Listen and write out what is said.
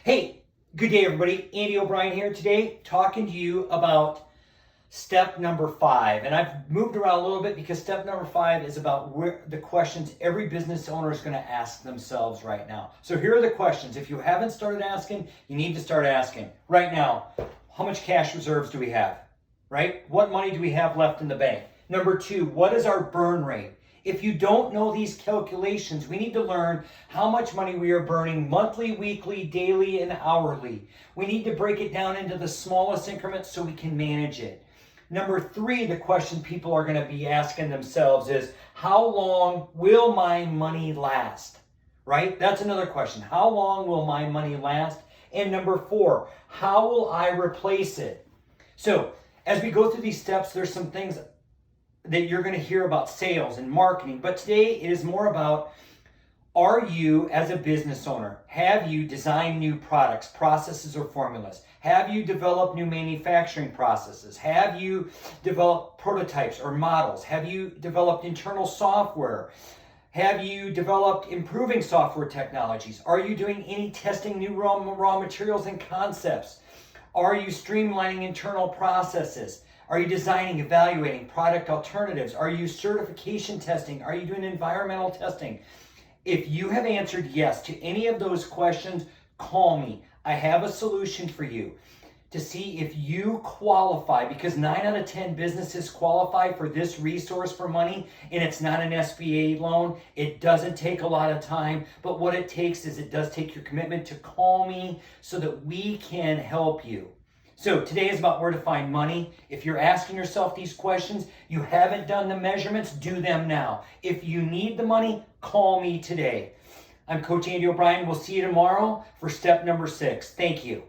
Hey, good day everybody. Andy O'Brien here today talking to you about step number 5. And I've moved around a little bit because step number 5 is about the questions every business owner is going to ask themselves right now. So here are the questions. If you haven't started asking, you need to start asking. Right now, how much cash reserves do we have? Right? What money do we have left in the bank? Number 2, what is our burn rate? If you don't know these calculations, we need to learn how much money we are burning monthly, weekly, daily, and hourly. We need to break it down into the smallest increments so we can manage it. Number 3, the question people are going to be asking themselves is, how long will my money last? Right? That's another question. How long will my money last? And number 4, how will I replace it? So as we go through these steps, there's some things that you're going to hear about sales and marketing, but today it is more about, are you as a business owner, have you designed new products, processes, or formulas? Have you developed new manufacturing processes? Have you developed prototypes or models? Have you developed internal software? Have you developed improving software technologies? Are you doing any testing new raw materials and concepts? Are you streamlining internal processes? Are you designing, evaluating product alternatives? Are you certification testing? Are you doing environmental testing? If you have answered yes to any of those questions, call me. I have a solution for you to see if you qualify, because 9 out of 10 businesses qualify for this resource for money, and it's not an SBA loan. It doesn't take a lot of time, but what it takes is it does take your commitment to call me so that we can help you. So today is about where to find money. If you're asking yourself these questions, you haven't done the measurements, do them now. If you need the money, call me today. I'm Coach Andy O'Brien. We'll see you tomorrow for step number 6. Thank you.